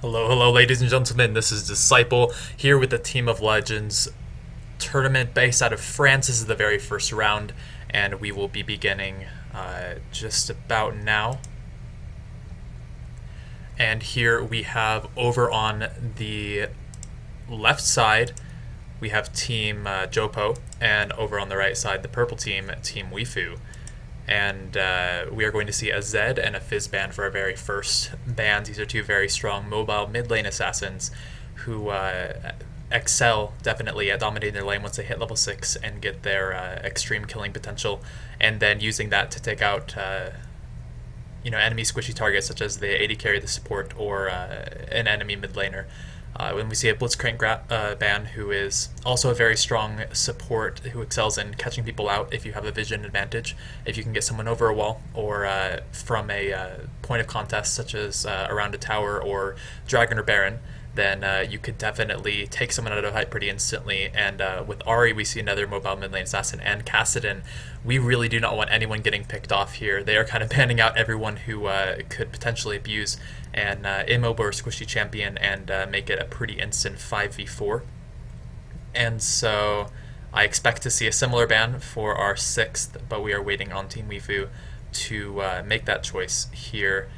Hello, hello, ladies and gentlemen. This is Disciple here with the Team of Legends tournament based out of France. This is the very first round, and we will be beginning just about now. And here we have over on the left side, we have Team JoPo, and over on the right side, the purple team, Team Wifu. And we are going to see a Zed and a Fizz ban for our very first bans. These are two very strong mobile mid lane assassins who excel definitely at dominating their lane once they hit level 6 and get their extreme killing potential, and then using that to take out enemy squishy targets such as the AD carry, the support, or an enemy mid laner. When we see a Blitzcrank ban, who is also a very strong support who excels in catching people out if you have a vision advantage, if you can get someone over a wall or from a point of contest such as around a tower or Dragon or Baron, then you could definitely take someone out of height pretty instantly. And with Ari, we see another mobile mid lane assassin, and Kassadin. We really do not want anyone getting picked off here. They are kind of banning out everyone who could potentially abuse an immobile or squishy champion and make it a pretty instant 5v4. And so I expect to see a similar ban for our 6th, but we are waiting on Team Wifu to make that choice here.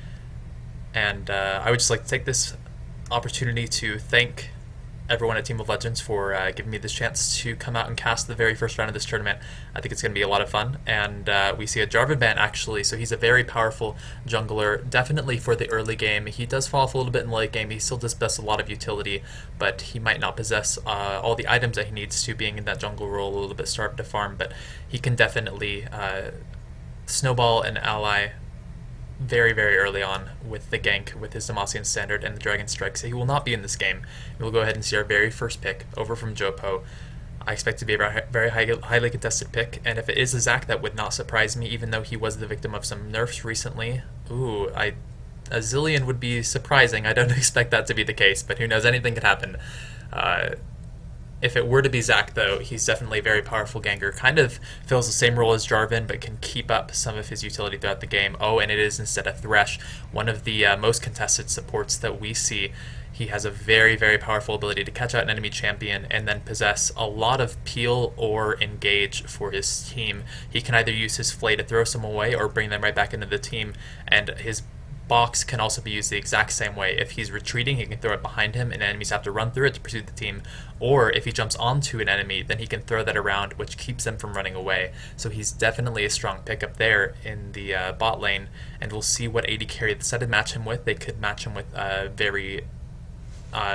And I would just like to take this opportunity to thank everyone at Team of Legends for giving me this chance to come out and cast the very first round of this tournament. I think it's going to be a lot of fun, and we see a Jarvan ban actually, so he's a very powerful jungler, definitely for the early game. He does fall off a little bit in the late game. He still does possess a lot of utility, but he might not possess all the items that he needs to, being in that jungle role, a little bit starved to farm, but he can definitely snowball an ally very, very early on with the gank, with his Demacian Standard and the Dragon Strike, so he will not be in this game. We'll go ahead and see our very first pick over from JoPo. I expect to be a very highly contested pick, and if it is a Zac, that would not surprise me, even though he was the victim of some nerfs recently. A Zillion would be surprising. I don't expect that to be the case, but who knows, anything could happen. If it were to be Zac, though, he's definitely a very powerful ganker. Kind of fills the same role as Jarvan, but can keep up some of his utility throughout the game. Oh, and it is instead a Thresh, one of the most contested supports that we see. He has a very, very powerful ability to catch out an enemy champion and then possess a lot of peel or engage for his team. He can either use his Flay to throw someone away or bring them right back into the team, and his box can also be used the exact same way. If he's retreating, he can throw it behind him and enemies have to run through it to pursue the team, or if he jumps onto an enemy, then he can throw that around, which keeps them from running away. So he's definitely a strong pickup there in the bot lane, and we'll see what AD carry they decide to match him with. They could match him with very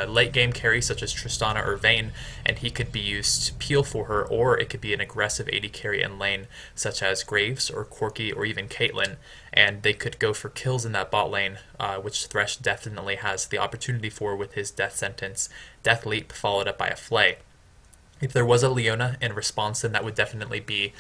late game carry such as Tristana or Vayne, and he could be used to peel for her, or it could be an aggressive AD carry in lane such as Graves or Corki or even Caitlyn, and they could go for kills in that bot lane, which Thresh definitely has the opportunity for with his Death Sentence, Death Leap followed up by a Flay. If there was a Leona in response, then that would definitely be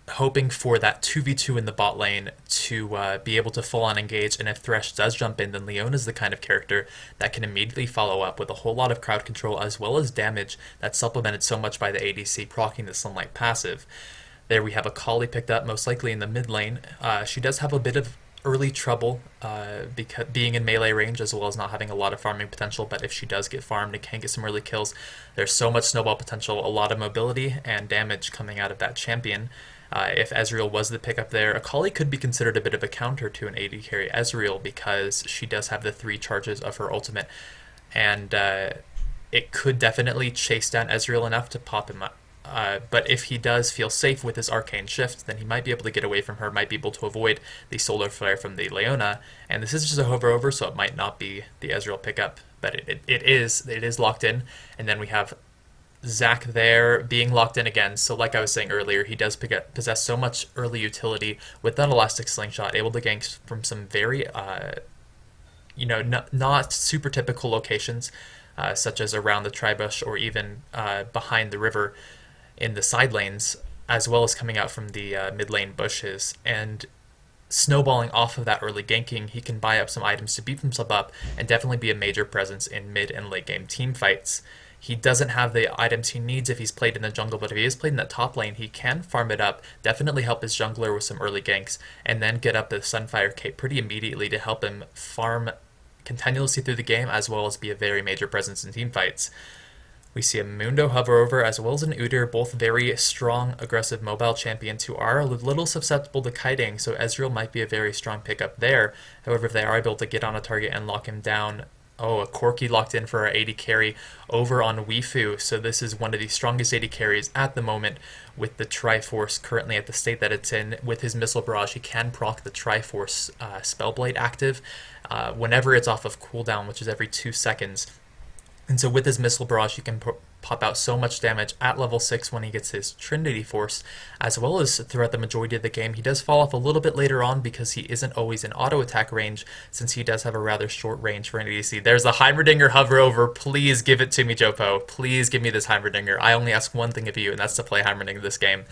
hoping for that 2v2 in the bot lane to be able to full on engage, and if Thresh does jump in, then Leona is the kind of character that can immediately follow up with a whole lot of crowd control as well as damage that's supplemented so much by the ADC proccing the Sunlight passive. There we have a Kali picked up, most likely in the mid lane. She does have a bit of early trouble because being in melee range as well as not having a lot of farming potential, but if she does get farmed and can get some early kills, there's so much snowball potential, a lot of mobility and damage coming out of that champion. If Ezreal was the pickup there, Akali could be considered a bit of a counter to an AD carry Ezreal because she does have the 3 charges of her ultimate, and it could definitely chase down Ezreal enough to pop him up. But if he does feel safe with his Arcane Shift, then he might be able to get away from her, might be able to avoid the Solar Flare from the Leona, and this is just a hover over, so it might not be the Ezreal pickup, but it is locked in. And then we have Zac there being locked in again, so like I was saying earlier, he does possess so much early utility with that Elastic Slingshot, able to gank from some very, not super typical locations, such as around the Tribush or even behind the river in the side lanes, as well as coming out from the mid lane bushes, and snowballing off of that early ganking, he can buy up some items to beat himself up and definitely be a major presence in mid and late game team fights. He doesn't have the items he needs if he's played in the jungle, but if he is played in the top lane, he can farm it up, definitely help his jungler with some early ganks, and then get up the Sunfire Cape pretty immediately to help him farm continuously through the game, as well as be a very major presence in team fights. We see a Mundo hover over, as well as an Udyr, both very strong, aggressive mobile champions who are a little susceptible to kiting, so Ezreal might be a very strong pickup there. However, if they are able to get on a target and lock him down, oh, a Corki locked in for our AD carry over on Wifu, so this is one of the strongest AD carries at the moment with the Triforce currently at the state that it's in. With his Missile Barrage, he can proc the Triforce Spellblade active whenever it's off of cooldown, which is every 2 seconds. And so with his Missile Barrage, he can pop out so much damage at level 6 when he gets his Trinity Force, as well as throughout the majority of the game. He does fall off a little bit later on because he isn't always in auto attack range, since he does have a rather short range for an ADC. There's a Heimerdinger hover over. Please give it to me, JoPo. Please give me this Heimerdinger. I only ask one thing of you, and that's to play Heimerdinger this game.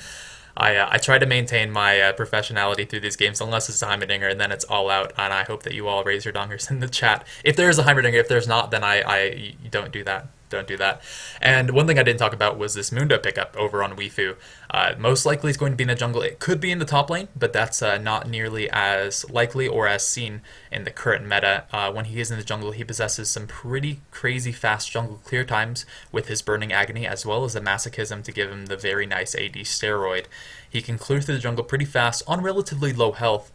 I try to maintain my professionality through these games, unless it's a Heimerdinger, and then it's all out, and I hope that you all raise your dongers in the chat. If there is a Heimerdinger, if there's not, then I don't do that. Don't do that. And one thing I didn't talk about was this Mundo pickup over on Wifu. Most likely it's going to be in the jungle. It could be in the top lane, but that's not nearly as likely or as seen in the current meta. When he is in the jungle, he possesses some pretty crazy fast jungle clear times with his Burning Agony, as well as the Masochism to give him the very nice AD steroid. He can clear through the jungle pretty fast on relatively low health,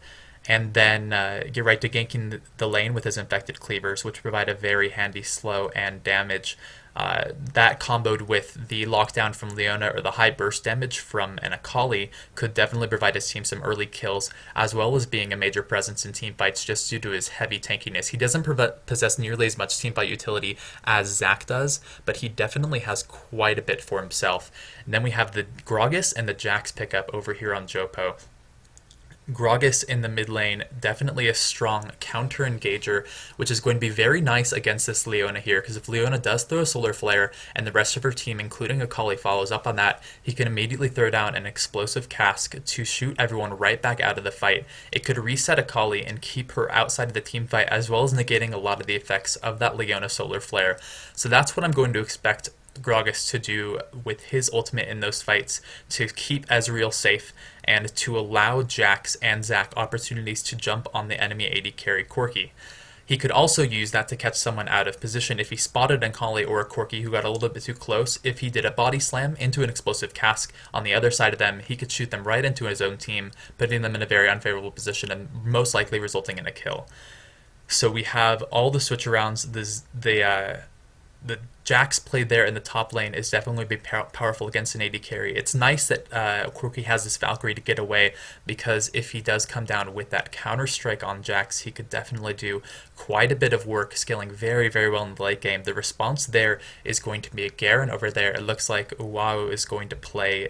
and then get right to ganking the lane with his Infected Cleavers, which provide a very handy slow and damage. That comboed with the lockdown from Leona or the high burst damage from an Akali could definitely provide his team some early kills, as well as being a major presence in teamfights just due to his heavy tankiness. He doesn't possess nearly as much teamfight utility as Zac does, but he definitely has quite a bit for himself. And then we have the Gragas and the Jax pickup over here on JoPo. Gragas in the mid lane, definitely a strong counter engager, which is going to be very nice against this Leona here, because if Leona does throw a Solar Flare and the rest of her team, including Akali, follows up on that, he can immediately throw down an explosive cask to shoot everyone right back out of the fight. It could reset Akali and keep her outside of the team fight, as well as negating a lot of the effects of that Leona Solar Flare. So that's what I'm going to expect Gragas to do with his ultimate in those fights, to keep Ezreal safe and to allow Jax and Zac opportunities to jump on the enemy AD carry Corki. He could also use that to catch someone out of position if he spotted an Akali or a Corki who got a little bit too close. If he did a body slam into an explosive cask on the other side of them, he could shoot them right into his own team, putting them in a very unfavorable position and most likely resulting in a kill. So we have all the switch arounds. The Jax play there in the top lane is definitely be powerful against an AD carry. It's nice that Corki has this Valkyrie to get away, because if he does come down with that counter strike on Jax, he could definitely do quite a bit of work, scaling very, very well in the late game. The response there is going to be a Garen over there. It looks like Uau is going to play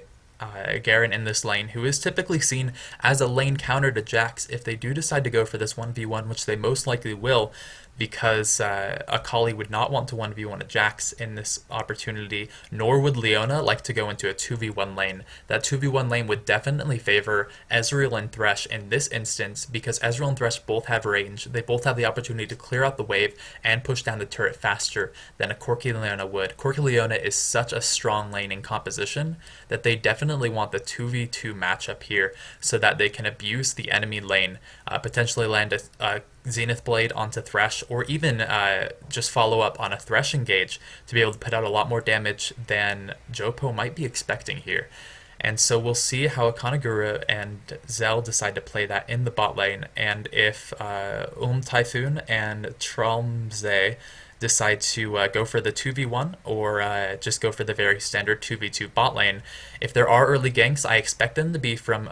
Garen in this lane, who is typically seen as a lane counter to Jax if they do decide to go for this 1v1, which they most likely will, because Akali would not want to 1v1 a Jax in this opportunity, nor would Leona like to go into a 2v1 lane. That 2v1 lane would definitely favor Ezreal and Thresh in this instance, because Ezreal and Thresh both have range. They both have the opportunity to clear out the wave and push down the turret faster than a Corki Leona would. Corki Leona is such a strong lane in composition that they definitely want the 2v2 matchup here, so that they can abuse the enemy lane, potentially land a Zenith Blade onto Thresh, or even just follow up on a Thresh engage to be able to put out a lot more damage than JoPo might be expecting here. And so we'll see how Akanagura and Zell decide to play that in the bot lane, and if Typhoon and Tromze decide to go for the 2v1 or just go for the very standard 2v2 bot lane. If there are early ganks, I expect them to be from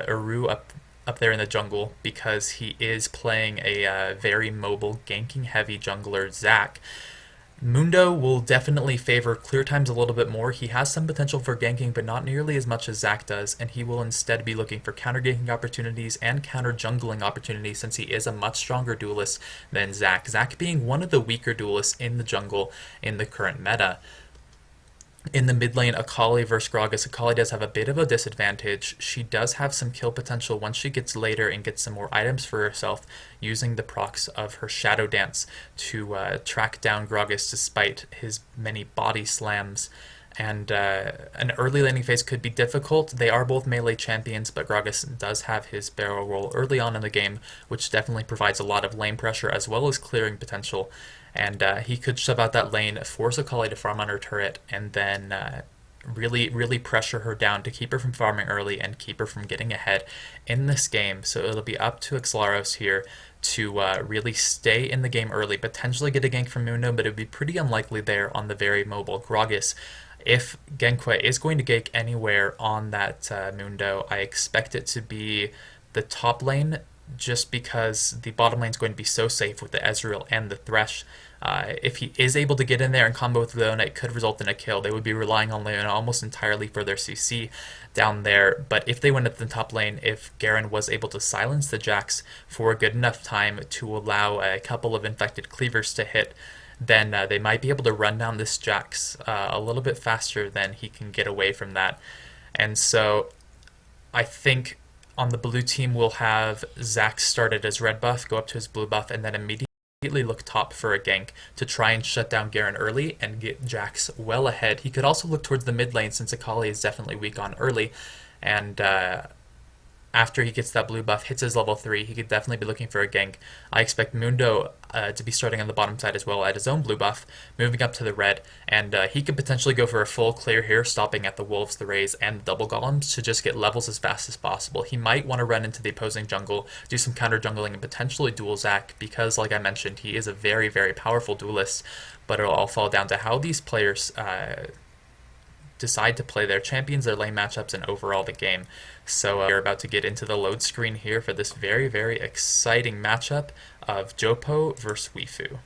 Uru up there in the jungle, because he is playing a very mobile, ganking heavy jungler, Zac. Mundo will definitely favor clear times a little bit more. He has some potential for ganking, but not nearly as much as Zac does, and he will instead be looking for counter ganking opportunities and counter jungling opportunities, since he is a much stronger duelist than Zac. Zac being one of the weaker duelists in the jungle in the current meta. In the mid lane, Akali versus Gragas, Akali does have a bit of a disadvantage. She does have some kill potential once she gets later and gets some more items for herself, using the procs of her Shadow Dance to track down Gragas despite his many body slams. And an early laning phase could be difficult. They are both melee champions, but Gragas does have his barrel roll early on in the game, which definitely provides a lot of lane pressure as well as clearing potential. And he could shove out that lane, force Akali to farm on her turret, and then really pressure her down to keep her from farming early and keep her from getting ahead in this game. So it'll be up to Xlaros here to really stay in the game early, potentially get a gank from Mundo, but it would be pretty unlikely there on the very mobile Gragas. If Genque is going to gank anywhere on that Mundo, I expect it to be the top lane, just because the bottom lane is going to be so safe with the Ezreal and the Thresh. If he is able to get in there and combo with Leona, it could result in a kill. They would be relying on Leona almost entirely for their CC down there. But if they went up the top lane, if Garen was able to silence the Jax for a good enough time to allow a couple of infected cleavers to hit, then they might be able to run down this Jax a little bit faster than he can get away from that. And so I think on the blue team we'll have Zac started as red buff, go up to his blue buff, and then immediately look top for a gank to try and shut down Garen early and get Jax well ahead. He could also look towards the mid lane, since Akali is definitely weak on early, and after he gets that blue buff, hits his level 3, he could definitely be looking for a gank. I expect Mundo to be starting on the bottom side as well at his own blue buff, moving up to the red, and he could potentially go for a full clear here, stopping at the Wolves, the Rays, and the double golems to just get levels as fast as possible. He might want to run into the opposing jungle, do some counter jungling, and potentially duel Zac, because like I mentioned, he is a very powerful duelist, but it'll all fall down to how these players decide to play their champions, their lane matchups, and overall the game. So we're about to get into the load screen here for this very exciting matchup of JoPo versus Wifu.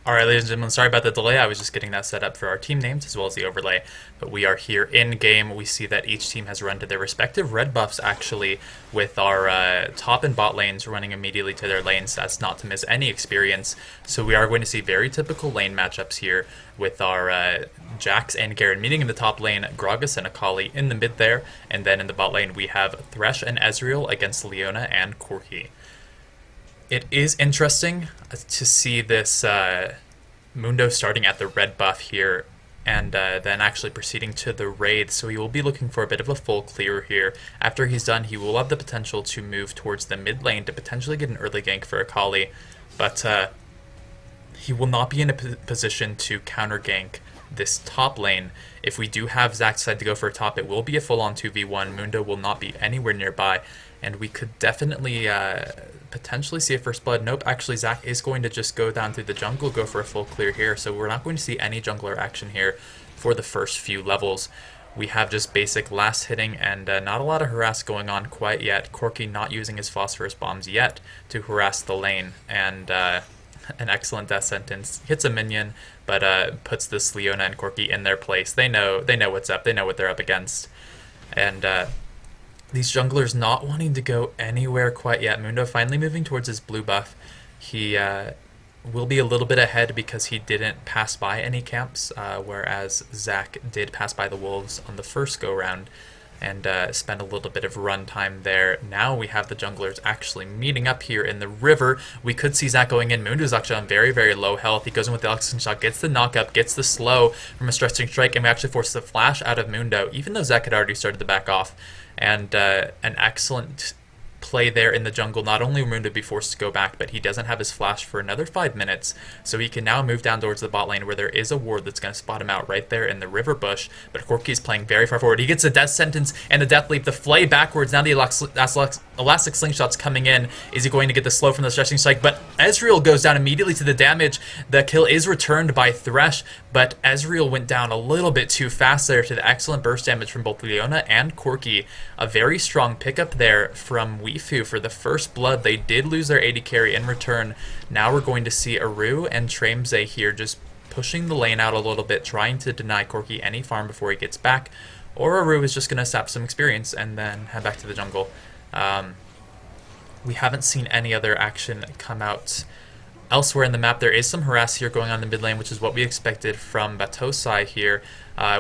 Alright, ladies and gentlemen, sorry about the delay. I was just getting that set up for our team names as well as the overlay. But we are here in game. We see that each team has run to their respective red buffs, actually, with our top and bot lanes running immediately to their lanes. That's not to miss any experience. So we are going to see very typical lane matchups here with our Jax and Garen meeting in the top lane, Gragas and Akali in the mid there. And then in the bot lane, we have Thresh and Ezreal against Leona and Corki. It is interesting to see this Mundo starting at the red buff here and then actually proceeding to the raid, so he will be looking for a bit of a full clear here. After he's done, he will have the potential to move towards the mid lane to potentially get an early gank for Akali, but he will not be in a position to counter gank this top lane. If we do have Zac decide to go for a top, it will be a full-on 2v1. Mundo will not be anywhere nearby, and we could definitely potentially see a first blood. Nope, actually Zac is going to just go down through the jungle, go for a full clear here, so we're not going to see any jungler action here for the first few levels. We have just basic last hitting and not a lot of harass going on quite yet. Corki not using his phosphorus bombs yet to harass the lane, and an excellent death sentence. Hits a minion, but puts this Leona and Corki in their place. They know what's up, they know what they're up against. And these junglers not wanting to go anywhere quite yet. Mundo finally moving towards his blue buff. He will be a little bit ahead because he didn't pass by any camps, whereas Zac did pass by the wolves on the first go-round and spend a little bit of run time there. Now we have the junglers actually meeting up here in the river. We could see Zac going in. Mundo's actually on very, very low health. He goes in with the Oxygen Shot, gets the knock-up, gets the slow from a Stretching Strike, and we actually force the flash out of Mundo, even though Zac had already started to back off. And an excellent play there in the jungle. Not only will Mundo be forced to go back, but he doesn't have his flash for another 5 minutes, so he can now move down towards the bot lane where there is a ward that's going to spot him out right there in the river bush. But Corki is playing very far forward. He gets a death sentence and the death leap, the flay backwards. Now the elastic slingshot's coming in. Is he going to get the slow from the Stretching Strike? But Ezreal goes down immediately to the damage. The kill is returned by Thresh, but Ezreal went down a little bit too fast there to the excellent burst damage from both Leona and Corki. A very strong pickup there from Wifu for the first blood. They did lose their AD carry in return. Now we're going to see Aru and Tramze here just pushing the lane out a little bit, trying to deny Corki any farm before he gets back. Or Aru is just going to sap some experience and then head back to the jungle. We haven't seen any other action come out elsewhere in the map. There is some harass here going on in the mid lane, which is what we expected from Batosai here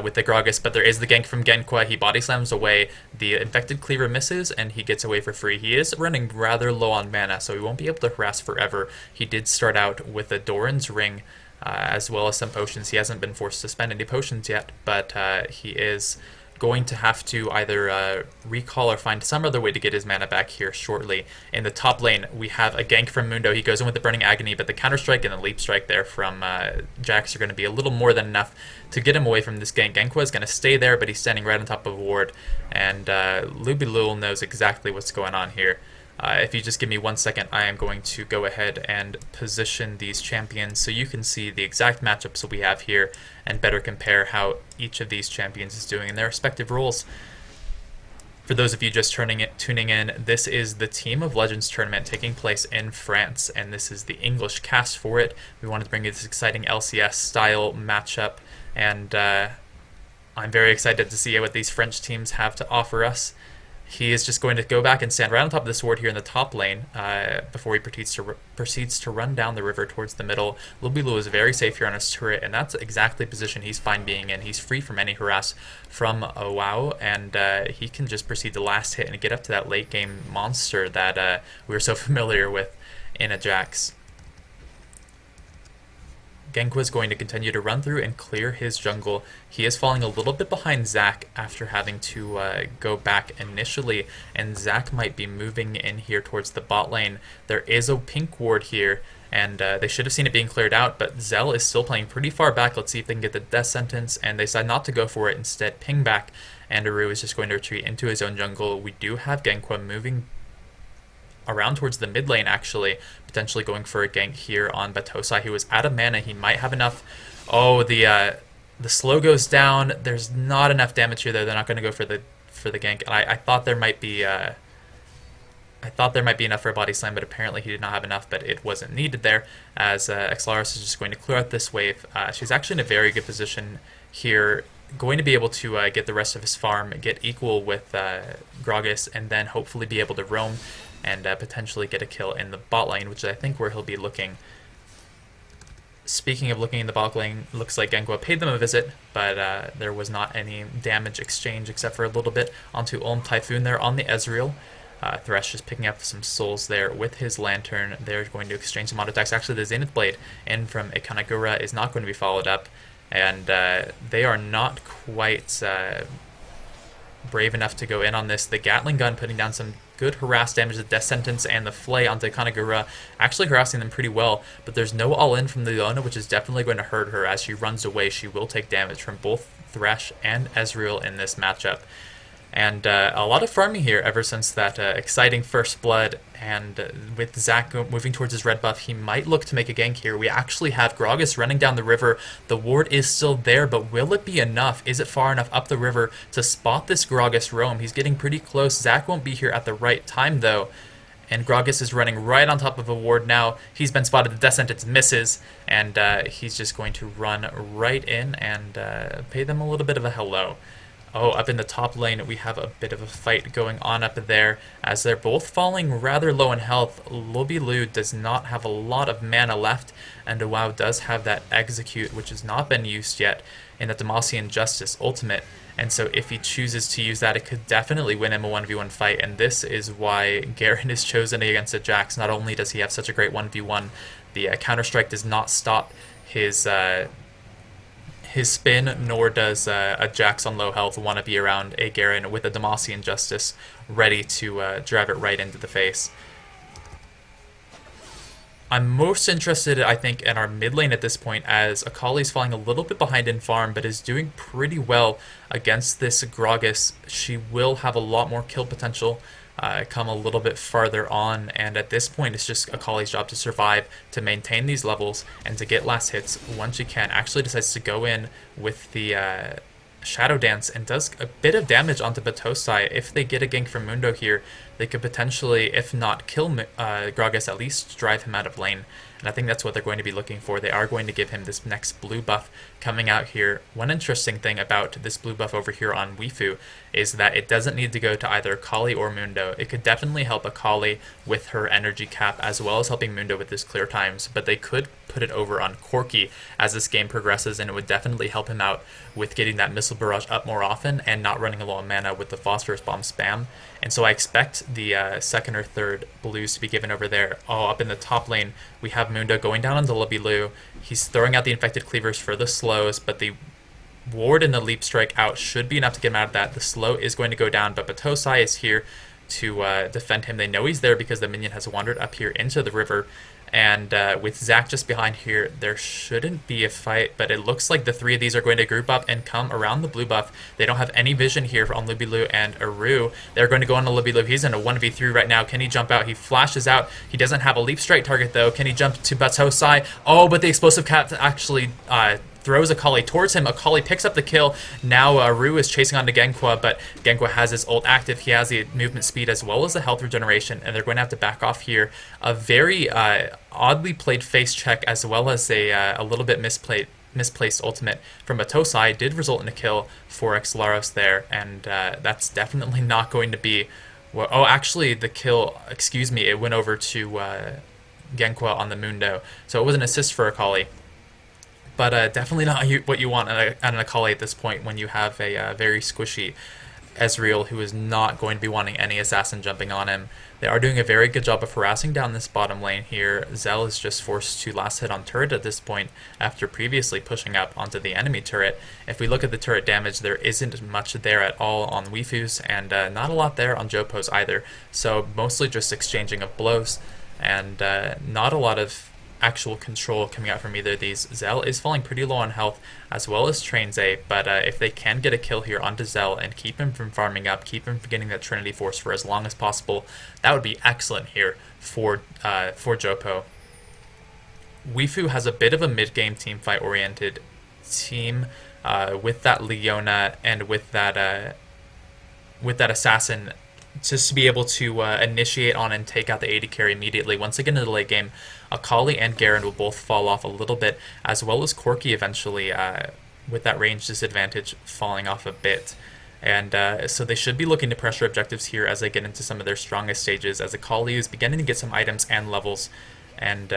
with the Gragas, but there is the gank from Genqua. He body slams away. The Infected Cleaver misses, and he gets away for free. He is running rather low on mana, so he won't be able to harass forever. He did start out with a Doran's Ring, as well as some potions. He hasn't been forced to spend any potions yet, but he is going to have to either recall or find some other way to get his mana back here shortly. In the top lane, we have a gank from Mundo. He goes in with the Burning Agony, but the counter strike and the leap strike there from Jax are going to be a little more than enough to get him away from this gank. Genqua is going to stay there, but he's standing right on top of a ward, and Lubilul knows exactly what's going on here. If you just give me 1 second, I am going to go ahead and position these champions so you can see the exact matchups that we have here and better compare how each of these champions is doing in their respective roles. For those of you just tuning in, this is the Team of Legends tournament taking place in France, and this is the English cast for it. We wanted to bring you this exciting LCS-style matchup, and I'm very excited to see what these French teams have to offer us. He is just going to go back and stand right on top of this ward here in the top lane before he proceeds to run down the river towards the middle. Lubilul is very safe here on his turret, and that's exactly the position he's fine being in. He's free from any harass from a WoW, and he can just proceed to last hit and get up to that late game monster that we were so familiar with in a Jax. Genqua is going to continue to run through and clear his jungle. He is falling a little bit behind Zac after having to go back initially, and Zac might be moving in here towards the bot lane. There is a pink ward here, and they should have seen it being cleared out, but Zell is still playing pretty far back. Let's see if they can get the death sentence, and they decide not to go for it, instead ping back, and Aru is just going to retreat into his own jungle. We do have Genqua moving around towards the mid lane, actually, potentially going for a gank here on Batosai, who is out of mana. He might have enough. Oh, the slow goes down. There's not enough damage here, though. They're not going to go for the gank. And I thought there might be I thought there might be enough for a body slam, but apparently he did not have enough, but it wasn't needed there, as Xlaris is just going to clear out this wave. She's actually in a very good position here, going to be able to get the rest of his farm, get equal with Gragas, and then hopefully be able to roam and potentially get a kill in the bot lane, which I think where he'll be looking. Speaking of looking in the bot lane, looks like Genghua paid them a visit, but there was not any damage exchange except for a little bit onto Ulm Typhoon there on the Ezreal. Thresh just picking up some souls there with his Lantern. They're going to exchange some auto attacks. Actually, the Zenith Blade in from Ikanagura is not going to be followed up, and they are not quite brave enough to go in on this. The Gatling gun putting down some good harass damage, the Death Sentence and the Flay onto Ikanagura, actually harassing them pretty well, but there's no all-in from the Leona, which is definitely going to hurt her. As she runs away, she will take damage from both Thresh and Ezreal in this matchup. And a lot of farming here ever since that exciting first blood, and with Zac moving towards his red buff, he might look to make a gank here. We actually have Gragas running down the river. The ward is still there, but will it be enough? Is it far enough up the river to spot this Gragas roam? He's getting pretty close. Zac won't be here at the right time, though. And Gragas is running right on top of a ward now. He's been spotted. The Death Sentence misses, and he's just going to run right in and pay them a little bit of a hello. Oh, up in the top lane, we have a bit of a fight going on up there, as they're both falling rather low in health. Lobilu does not have a lot of mana left, and WoW does have that Execute, which has not been used yet in the Demacian Justice Ultimate. And so if he chooses to use that, it could definitely win him a 1v1 fight, and this is why Garen is chosen against a Jax. Not only does he have such a great 1v1, the Counter-Strike does not stop his spin, nor does a Jax on low health want to be around a Garen with a Demacian Justice ready to drive it right into the face. I'm most interested, I think, in our mid lane at this point, as Akali's falling a little bit behind in farm, but is doing pretty well against this Gragas. She will have a lot more kill potential come a little bit farther on, and at this point it's just Akali's job to survive, to maintain these levels, and to get last hits when she can. Actually decides to go in with the Shadow Dance and does a bit of damage onto Batosai. If they get a gank from Mundo here, they could potentially, if not kill Gragas, at least drive him out of lane. And I think that's what they're going to be looking for. They are going to give him this next blue buff coming out here. One interesting thing about this blue buff over here on Wifu is that it doesn't need to go to either Akali or Mundo. It could definitely help Akali with her energy cap, as well as helping Mundo with his clear times, but they could put it over on Corki as this game progresses, and it would definitely help him out with getting that Missile Barrage up more often and not running low on mana with the Phosphorus Bomb spam. And so I expect the second or third blues to be given over there. Oh, up in the top lane, we have Mundo going down on Lobilu. He's throwing out the Infected Cleavers for the slows, but the ward and the Leap Strike out should be enough to get him out of that. The slow is going to go down, but Batosai is here to defend him. They know he's there because the minion has wandered up here into the river. And with Zac just behind here, there shouldn't be a fight, but it looks like the three of these are going to group up and come around the blue buff. They don't have any vision here on Lobilu and Aru. They're going to go on to Lobilu. He's in a 1v3 right now. Can he jump out? He flashes out. He doesn't have a leap strike target, though. Can he jump to Batosai? Oh, but the explosive cat actually throws Akali towards him. Akali picks up the kill. Now Rue is chasing on to Genghua, but Genghua has his ult active. He has the movement speed as well as the health regeneration, and they're going to have to back off here. A very oddly played face check, as well as a little bit misplaced ultimate from Batosai did result in a kill for Xlaros there, and that's definitely not going to be... Well, oh, actually, the kill, excuse me, it went over to Genghua on the Mundo, so it was an assist for Akali. But definitely not what you want at an Akali at this point, when you have a very squishy Ezreal who is not going to be wanting any assassin jumping on him. They are doing a very good job of harassing down this bottom lane here. Zell is just forced to last hit on turret at this point after previously pushing up onto the enemy turret. If we look at the turret damage, there isn't much there at all on Wifu's, and not a lot there on JoPo's either. So mostly just exchanging of blows, and not a lot of actual control coming out from either of these. Zell is falling pretty low on health, as well as Trainze, but if they can get a kill here onto Zell and keep him from farming up, keep him from getting that Trinity Force for as long as possible, that would be excellent here for JoPo. Wifu has a bit of a mid-game teamfight oriented team with that Leona and with that assassin just to be able to initiate on and take out the AD carry immediately. Once they get into the late game, Akali and Garen will both fall off a little bit, as well as Corki eventually, with that range disadvantage falling off a bit. And so they should be looking to pressure objectives here as they get into some of their strongest stages, as Akali is beginning to get some items and levels. And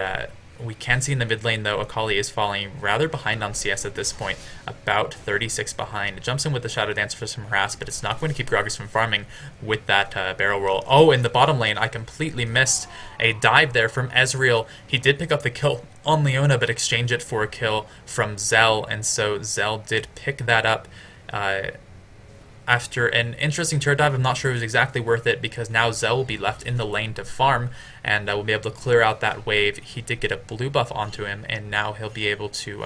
we can see in the mid lane, though, Akali is falling rather behind on CS at this point, about 36 behind. It jumps in with the Shadow Dance for some harass, but it's not going to keep Gragas from farming with that barrel roll. Oh, in the bottom lane, I completely missed a dive there from Ezreal. He did pick up the kill on Leona, but exchanged it for a kill from Zell, and so Zell did pick that up. After an interesting turret dive, I'm not sure it was exactly worth it, because now Zell will be left in the lane to farm, and will be able to clear out that wave. He did get a blue buff onto him, and now he'll be able to...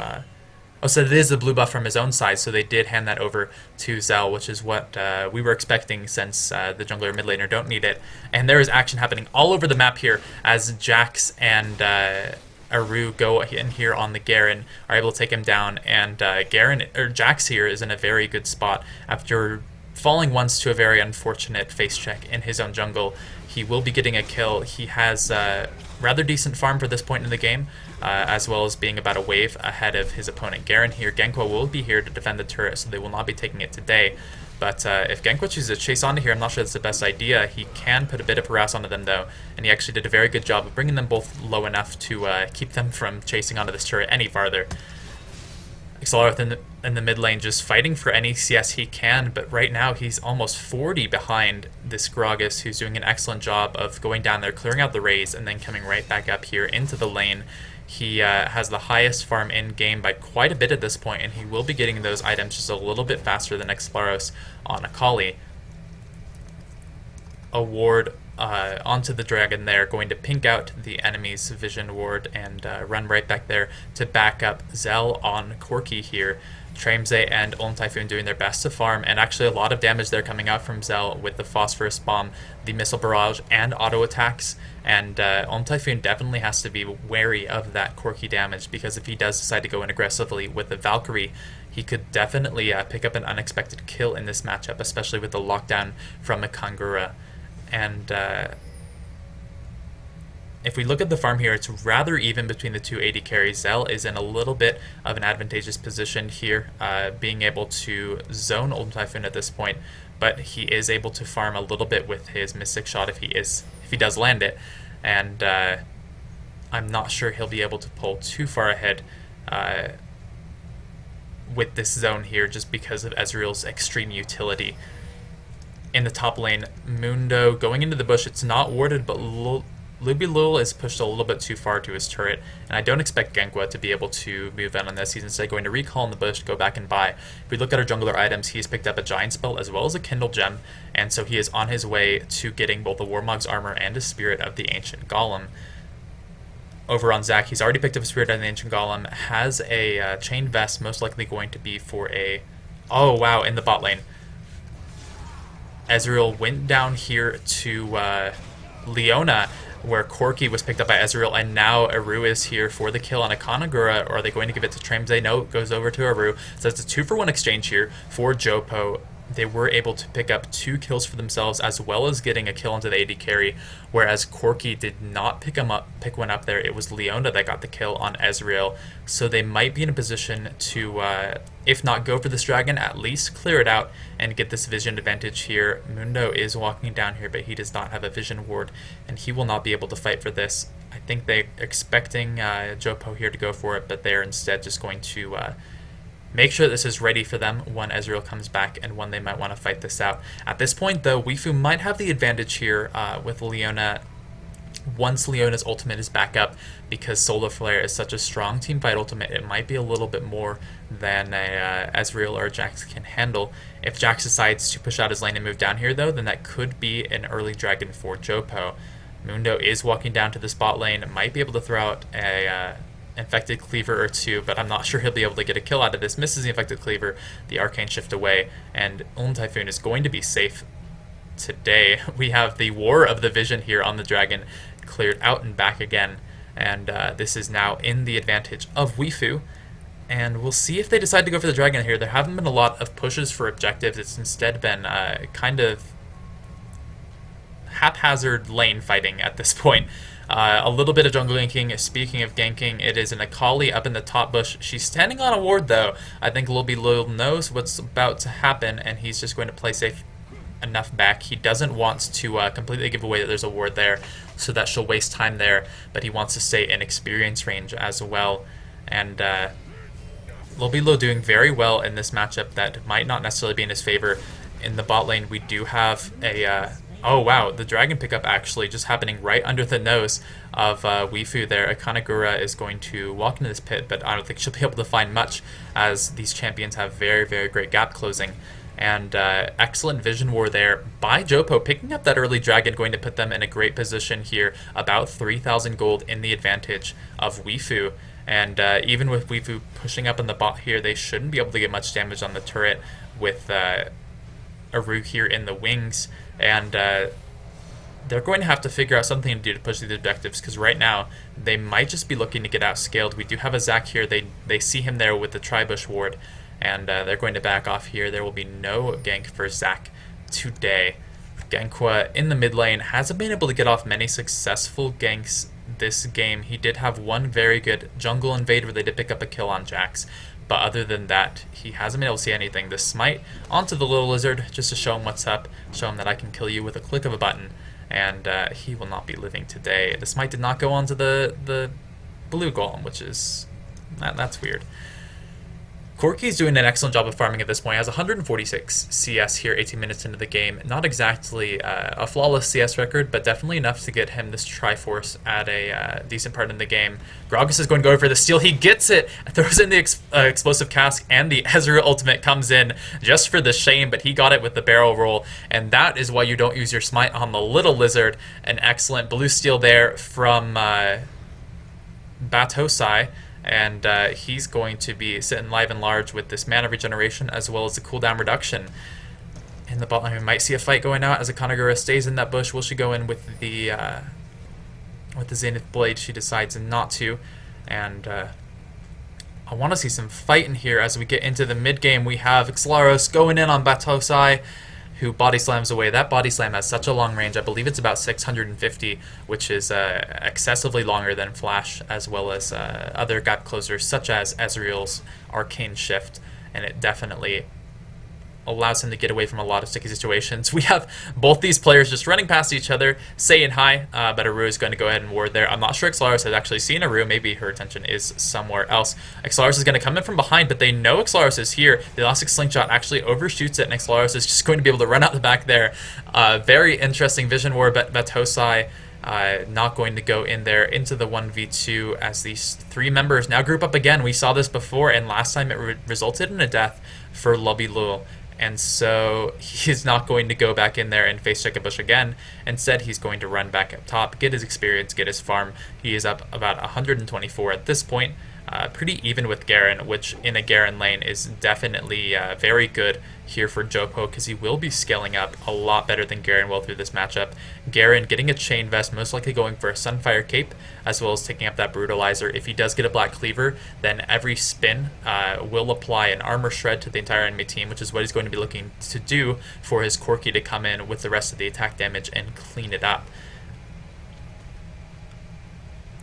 Oh, so it is the blue buff from his own side, so they did hand that over to Zell, which is what we were expecting, since the jungler mid laner don't need it. And there is action happening all over the map here, as Jax and... Aru go in here on the Garen, are able to take him down, and Jax here is in a very good spot after falling once to a very unfortunate face check in his own jungle. He will be getting a kill. He has rather decent farm for this point in the game, as well as being about a wave ahead of his opponent Garen here. Genko will be here to defend the turret, so they will not be taking it today. But if Genko chooses to chase onto here, I'm not sure that's the best idea. He can put a bit of harass onto them, though, and he actually did a very good job of bringing them both low enough to keep them from chasing onto this turret any farther. Xalaroth in the mid lane just fighting for any CS he can, but right now he's almost 40 behind this Gragas, who's doing an excellent job of going down there, clearing out the rays, and then coming right back up here into the lane. He has the highest farm in-game by quite a bit at this point, and he will be getting those items just a little bit faster than Xalaroth on Akali. A ward onto the dragon there, going to pink out the enemy's vision ward and run right back there to back up Zell on Corki here. Tremze and Ulm Typhoon doing their best to farm, and actually a lot of damage there coming out from Zell with the Phosphorus Bomb, the Missile Barrage, and auto attacks. And Ulm Typhoon definitely has to be wary of that Corki damage, because if he does decide to go in aggressively with the Valkyrie, he could definitely pick up an unexpected kill in this matchup, especially with the lockdown from a Kangura. And if we look at the farm here, it's rather even between the two AD carries. Zell is in a little bit of an advantageous position here, being able to zone Ulm Typhoon at this point, but he is able to farm a little bit with his Mystic Shot if he does land it, and I'm not sure he'll be able to pull too far ahead with this zone here, just because of Ezreal's extreme utility. In the top lane, Mundo going into the bush. It's not warded, but Lubulul is pushed a little bit too far to his turret, and I don't expect Genqua to be able to move in on this. He's instead going to recall in the bush, go back and buy. If we look at our jungler items, he's picked up a Giant Spell as well as a Kindle Gem, and so he is on his way to getting both the Warmog's Armor and a Spirit of the Ancient Golem. Over on Zac, he's already picked up a Spirit of the Ancient Golem, has a Chain Vest, most likely going to be for a... Oh wow, in the bot lane. Ezreal went down here to Leona, where Corki was picked up by Ezreal, and now Aru is here for the kill on a Kanagura. Or are they going to give it to Tremze? No, it goes over to Aru. So it's a 2-for-1 exchange here for JoPo. They were able to pick up 2 kills for themselves, as well as getting a kill into the AD carry, whereas Corki did not pick one up there. It was Leona that got the kill on Ezreal. So they might be in a position to, if not go for this dragon, at least clear it out and get this vision advantage here. Mundo is walking down here, but he does not have a vision ward, and he will not be able to fight for this. I think they're expecting JoPo here to go for it, but they're instead just going to make sure this is ready for them when Ezreal comes back and when they might want to fight this out. At this point, though, Wifu might have the advantage here with Leona once Leona's ultimate is back up, because Solar Flare is such a strong teamfight ultimate. It might be a little bit more than Ezreal or Jax can handle. If Jax decides to push out his lane and move down here, though, then that could be an early dragon for JoPo. Mundo is walking down to the spot lane, might be able to throw out a Infected Cleaver or 2, but I'm not sure he'll be able to get a kill out of this. Misses the Infected Cleaver, the Arcane Shift away, and Ulm Typhoon is going to be safe today. We have the War of the Vision here on the dragon, cleared out and back again, and this is now in the advantage of Wifu. And we'll see if they decide to go for the dragon here. There haven't been a lot of pushes for objectives. It's instead been kind of haphazard lane fighting at this point. A little bit of jungle ganking. Speaking of ganking, it is an Akali up in the top bush. She's standing on a ward though. I think Lil knows what's about to happen, and he's just going to play safe enough back. He doesn't want to completely give away that there's a ward there, so that she'll waste time there, but he wants to stay in experience range as well. And Lil doing very well in this matchup that might not necessarily be in his favor. In the bot lane, we do have a... oh wow, the dragon pickup actually just happening right under the nose of Wifu there. Akanagura is going to walk into this pit, but I don't think she'll be able to find much, as these champions have very, very great gap closing. And excellent vision war there by JoPo, picking up that early dragon, going to put them in a great position here, about 3,000 gold in the advantage of Wifu. And even with Wifu pushing up in the bot here, they shouldn't be able to get much damage on the turret with Aru here in the wings. And they're going to have to figure out something to do to push these objectives, because right now they might just be looking to get outscaled. We do have a Zac here. They see him there with the Tribush ward, and they're going to back off here. There will be no gank for Zac today. Gankwa in the mid lane hasn't been able to get off many successful ganks this game. He did have one very good jungle invade where they did pick up a kill on Jax, but other than that, he hasn't been able to see anything. The smite onto the little lizard just to show him what's up, show him that I can kill you with a click of a button, and he will not be living today. The smite did not go onto the blue golem, which is... that's weird. Corki's doing an excellent job of farming at this point. He has 146 CS here, 18 minutes into the game. Not exactly a flawless CS record, but definitely enough to get him this Triforce at a decent part in the game. Gragas is going to go for the steal. He gets it, throws in the explosive cask, and the Ezreal ultimate comes in just for the shame, but he got it with the barrel roll, and that is why you don't use your smite on the little lizard. An excellent blue steal there from Batosai. And he's going to be sitting live and large with this mana regeneration as well as the cooldown reduction. In the bot lane, we might see a fight going out as Akanagura stays in that bush. Will she go in with the Zenith Blade? She decides not to. And I want to see some fight in here as we get into the mid game. We have Xlaros going in on Batosai, who body slams away. That body slam has such a long range. I believe it's about 650, which is excessively longer than Flash, as well as other gap closers such as Ezreal's Arcane Shift, and it definitely allows him to get away from a lot of sticky situations. We have both these players just running past each other, saying hi, but Aru is going to go ahead and ward there. I'm not sure Xlaros has actually seen Aru. Maybe her attention is somewhere else. Xlaros is going to come in from behind, but they know Xlaros is here. The Elastic Slingshot actually overshoots it, and Xlaros is just going to be able to run out the back there. Very interesting vision war, but Batosai not going to go in there into the 1v2 as these three members now group up again. We saw this before, and last time it resulted in a death for Lobby Lul. And so he's not going to go back in there and face check a bush again. Instead, he's going to run back up top, get his experience, get his farm. He is up about 124 at this point. Pretty even with Garen, which in a Garen lane is definitely very good here for JoPo, because he will be scaling up a lot better than Garen will through this matchup. Garen getting a chain vest, most likely going for a Sunfire cape, as well as taking up that brutalizer. If he does get a black cleaver, then every spin will apply an armor shred to the entire enemy team, which is what he's going to be looking to do for his Corki to come in with the rest of the attack damage and clean it up.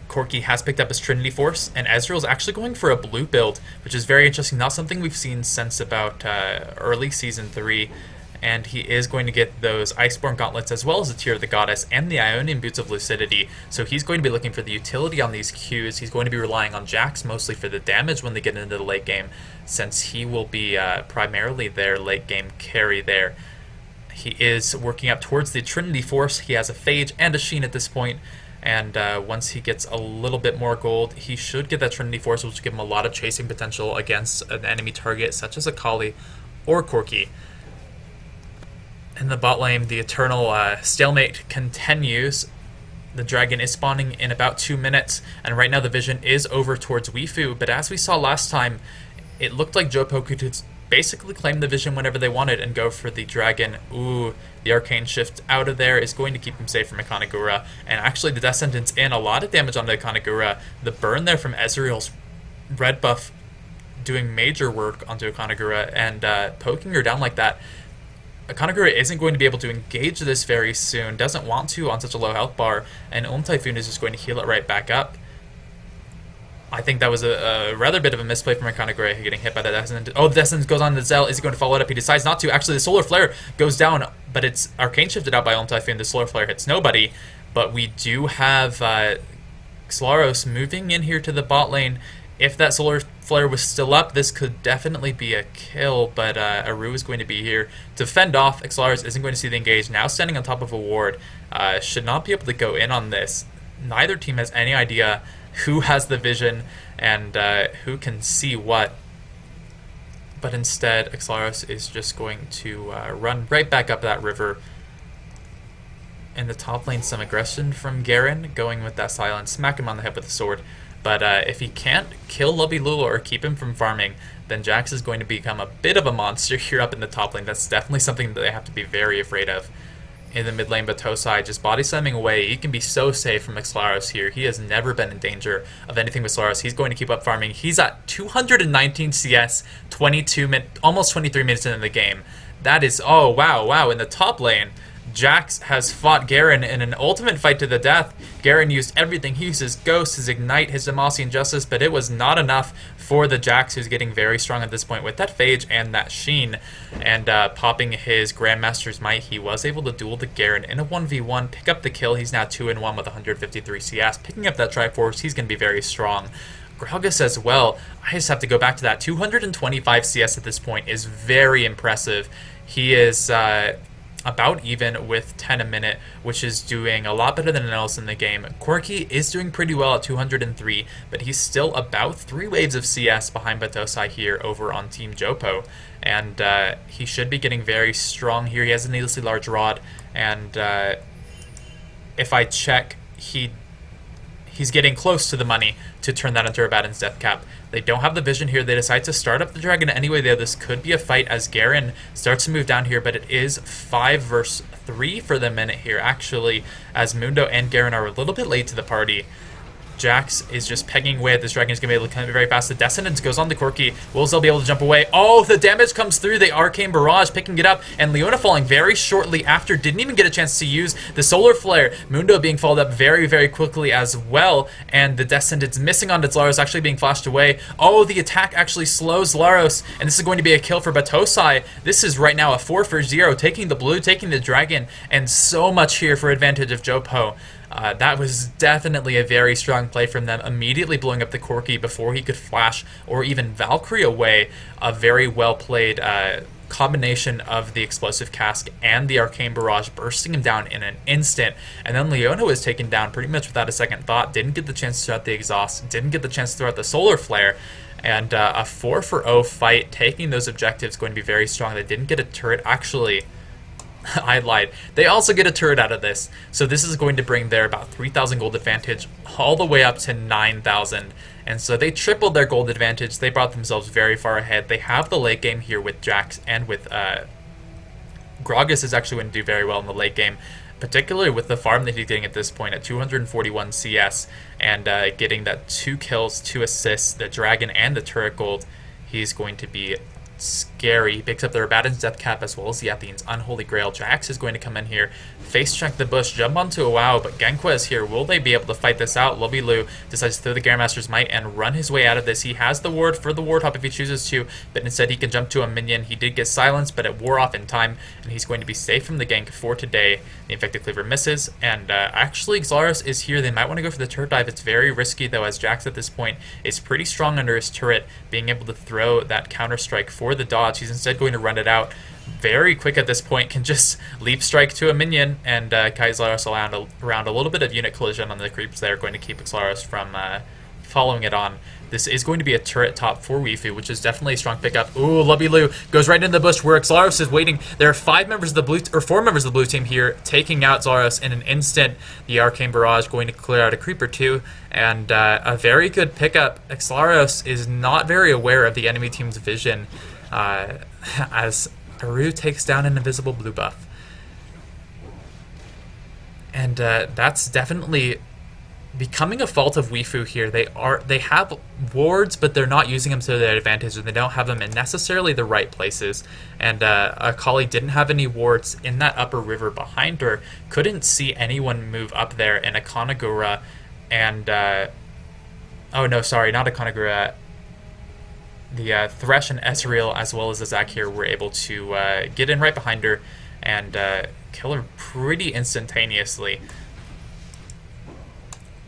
Corki has picked up his Trinity Force, and Ezreal's actually going for a blue build, which is very interesting. Not something we've seen since about early Season 3, and he is going to get those Iceborne Gauntlets as well as the Tear of the Goddess and the Ionian Boots of Lucidity. So he's going to be looking for the utility on these Qs. He's going to be relying on Jax mostly for the damage when they get into the late game, since he will be primarily their late game carry there. He is working up towards the Trinity Force. He has a Phage and a Sheen at this point. And once he gets a little bit more gold, he should get that Trinity Force, which will give him a lot of chasing potential against an enemy target such as Akali or Corki. In the bot lane, the eternal stalemate continues. The dragon is spawning in about 2 minutes, and right now the vision is over towards Wifu. But as we saw last time, it looked like JoPo could basically claim the vision whenever they wanted and go for the dragon. Ooh, the Arcane Shift out of there is going to keep him safe from Akanagura. And actually the Death Sentence in, a lot of damage onto Akanagura. The burn there from Ezreal's red buff doing major work onto Akanagura, and poking her down like that Kanagura isn't going to be able to engage this very soon, doesn't want to on such a low health bar, and Typhoon is just going to heal it right back up. I think that was a rather bit of a misplay from Kanagura getting hit by that Descendant. Oh, the Descendant goes on the Zell. Is he going to follow it up? He decides not to. Actually, the Solar Flare goes down, but it's Arcane shifted out by Typhoon. The Solar Flare hits nobody, but we do have Xlaros moving in here to the bot lane. If that Solar Flare was still up, this could definitely be a kill, but Aru is going to be here to fend off. Xlaros isn't going to see the engage. Now standing on top of a ward. Should not be able to go in on this. Neither team has any idea who has the vision and who can see what. But instead, Xlaros is just going to run right back up that river. In the top lane, some aggression from Garen, going with that silence, smack him on the head with a sword. But if he can't kill Lubby Lulu or keep him from farming, then Jax is going to become a bit of a monster here up in the top lane. That's definitely something that they have to be very afraid of. In the mid lane, Batosai just body slamming away. He can be so safe from Xlaros here. He has never been in danger of anything with Xlaros. He's going to keep up farming. He's at 219 CS, almost 23 minutes into the game. That is, oh wow. In the top lane, Jax has fought Garen in an ultimate fight to the death. Garen used everything. He used his Ghost, his Ignite, his Demacian Justice, but it was not enough for the Jax, who's getting very strong at this point with that Phage and that Sheen. And popping his Grandmaster's Might, he was able to duel the Garen in a 1v1, pick up the kill. He's now 2-1 with 153 CS. Picking up that Triforce, he's going to be very strong. Gragas as well. I just have to go back to that. 225 CS at this point is very impressive. He is about even with 10 a minute, which is doing a lot better than anyone else in the game. Corki is doing pretty well at 203, but he's still about 3 waves of CS behind Batosai here over on Team JoPo. And he should be getting very strong here. He has a needlessly large rod, and if I check, he's getting close to the money to turn that into Abaddon's Death Cap. They don't have the vision here. They decide to start up the dragon anyway, though. This could be a fight as Garen starts to move down here, but it is 5 versus 3 for the minute here, actually, as Mundo and Garen are a little bit late to the party. Jax is just pegging away at this dragon. He's going to be able to come very fast. The Descendants goes on the Corki. Will Zell be able to jump away? Oh, the damage comes through. The Arcane Barrage picking it up. And Leona falling very shortly after. Didn't even get a chance to use the Solar Flare. Mundo being followed up very, very quickly as well. And the Descendants missing onto Zlaros, actually being flashed away. Oh, the attack actually slows Zlaros. And this is going to be a kill for Batosai. This is right now a 4 for 0. Taking the blue, taking the dragon. And so much here for advantage of JoPo. That was definitely a very strong play from them, immediately blowing up the Corki before he could flash or even Valkyrie away. A very well played combination of the Explosive Cask and the Arcane Barrage, bursting him down in an instant. And then Leona was taken down pretty much without a second thought, didn't get the chance to throw out the Exhaust, didn't get the chance to throw out the Solar Flare. And a 4 for 0 fight, taking those objectives, going to be very strong. They didn't get a turret, actually. I lied. They also get a turret out of this. So this is going to bring their about 3,000 gold advantage all the way up to 9,000. And so they tripled their gold advantage. They brought themselves very far ahead. They have the late game here with Jax and with Gragas is actually going to do very well in the late game, particularly with the farm that he's getting at this point at 241 CS and getting that 2 kills, 2 assists, the dragon and the turret gold. He's going to be scary. He picks up the Abaddon's Death Cap as well as the Athene's Unholy Grail. Jax is going to come in here, face check the bush, jump onto a WoW, but Genqua is here. Will they be able to fight this out? Lubby Lu decides to throw the Grandmaster's Might and run his way out of this. He has the ward for the ward hop if he chooses to, but instead he can jump to a minion. He did get silenced, but it wore off in time, and he's going to be safe from the gank for today. The Infected Cleaver misses, and actually Xlaros is here. They might want to go for the turret dive. It's very risky, though, as Jax at this point is pretty strong under his turret, being able to throw that counter-strike for the dodge. He's instead going to run it out very quick at this point, can just leap strike to a minion, and Kai Xlaros around a little bit of unit collision on the creeps there, going to keep Xlaros from following it on. This is going to be a turret top for Wifu, which is definitely a strong pickup. Ooh, Lubby Lu goes right into the bush where Xlaros is waiting. There are 4 members of the blue team here, taking out Xlaros in an instant. The Arcane Barrage going to clear out a creep or 2, and a very good pickup. Xlaros is not very aware of the enemy team's vision, as Aru takes down an invisible blue buff. And that's definitely becoming a fault of Wifu here. They have wards, but they're not using them to their advantage, and they don't have them in necessarily the right places. And Akali didn't have any wards in that upper river behind her. Couldn't see anyone move up there, and Akanagura and oh no, sorry, not Akanagura. The Thresh and Ezreal, as well as the Zac here, were able to get in right behind her and kill her pretty instantaneously.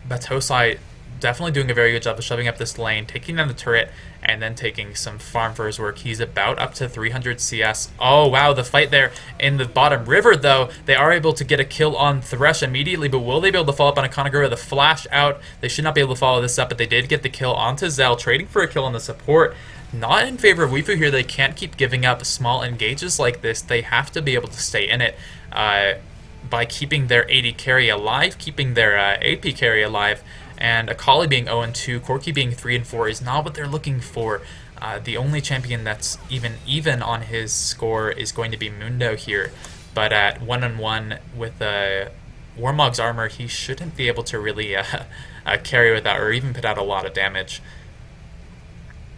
Batosai definitely doing a very good job of shoving up this lane, taking down the turret, and then taking some farm for his work. He's about up to 300 CS. Oh, wow, the fight there in the bottom river, though. They are able to get a kill on Thresh immediately, but will they be able to follow up on Akanagura? The flash out. They should not be able to follow this up, but they did get the kill onto Zell, trading for a kill on the support. Not in favor of Wifu here. They can't keep giving up small engages like this. They have to be able to stay in it by keeping their AD carry alive, keeping their AP carry alive, and Akali being 0-2, Corki being 3-4 is not what they're looking for. The only champion that's even on his score is going to be Mundo here, but at 1-1 with Warmog's armor, he shouldn't be able to really carry with that or even put out a lot of damage.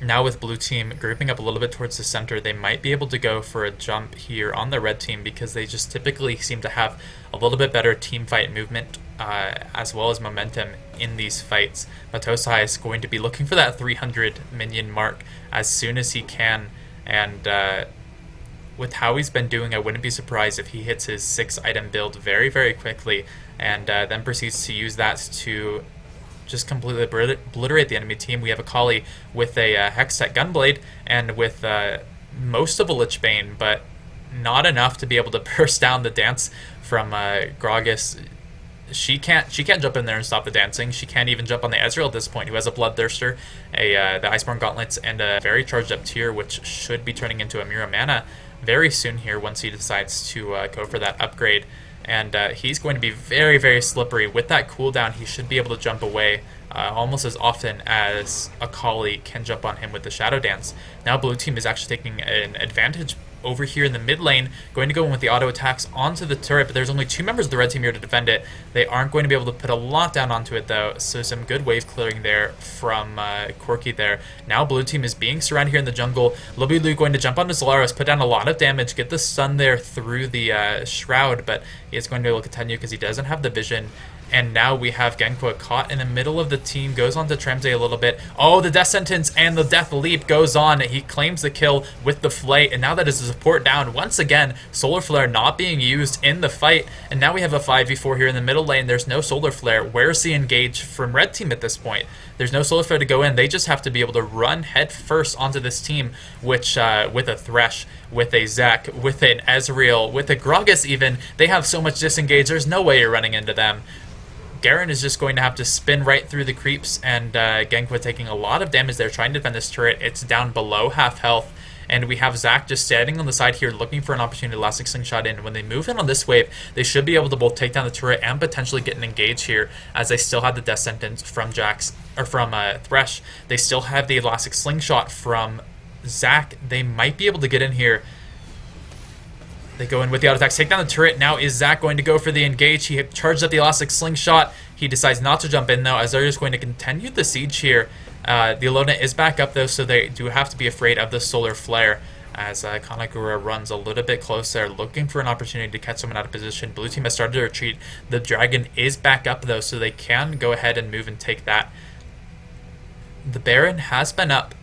Now with blue team grouping up a little bit towards the center, they might be able to go for a jump here on the red team because they just typically seem to have a little bit better team fight movement as well as momentum in these fights. Matosai is going to be looking for that 300 minion mark as soon as he can, and with how he's been doing, I wouldn't be surprised if he hits his 6-item build very, very quickly and then proceeds to use that to just completely obliterate the enemy team. We have Akali with a Hextech Gunblade and with most of a Lich Bane, but not enough to be able to burst down the dance from Gragas. She can't jump in there and stop the dancing. She can't even jump on the Ezreal at this point, who has a Bloodthirster, the Iceborne Gauntlets, and a very charged up tier, which should be turning into a Mira Mana very soon here once he decides to go for that upgrade. And he's going to be very, very slippery. With that cooldown, he should be able to jump away almost as often as Akali can jump on him with the Shadow Dance. Now blue team is actually taking an advantage over here in the mid lane, going to go in with the auto attacks onto the turret, but there's only 2 members of the red team here to defend it. They aren't going to be able to put a lot down onto it though, so some good wave clearing there from Corki there. Now blue team is being surrounded here in the jungle. Lobilu going to jump onto Solaris, put down a lot of damage, get the stun there through the shroud, but he is going to be able to continue because he doesn't have the vision. And now we have Genqua caught in the middle of the team, goes on to Tremze a little bit. Oh, the Death Sentence and the Death Leap goes on. He claims the kill with the Flay, and now that is the support down. Once again, Solar Flare not being used in the fight, and now we have a 5v4 here in the middle lane. There's no Solar Flare. Where's the engage from red team at this point? There's no Solar Flare to go in. They just have to be able to run head first onto this team, which with a Thresh, with a Zac, with an Ezreal, with a Gragas even, they have so much disengage. There's no way you're running into them. Garen is just going to have to spin right through the creeps, and Genqua taking a lot of damage there, trying to defend this turret. It's down below half health, and we have Zac just standing on the side here, looking for an opportunity to Elastic Slingshot in. When they move in on this wave, they should be able to both take down the turret and potentially get an engage here, as they still have the Death Sentence from Thresh. They still have the Elastic Slingshot from Zac. They might be able to get in here. They go in with the auto attacks, take down the turret. Now is Zac going to go for the engage? He charged up the Elastic Slingshot. He decides not to jump in though, as they're just going to continue the siege here. The Alona is back up though, so they do have to be afraid of the Solar Flare, as Kanagura runs a little bit closer, looking for an opportunity to catch someone out of position. Blue team has started to retreat. The Dragon is back up though, so they can go ahead and move and take that. The Baron has been up,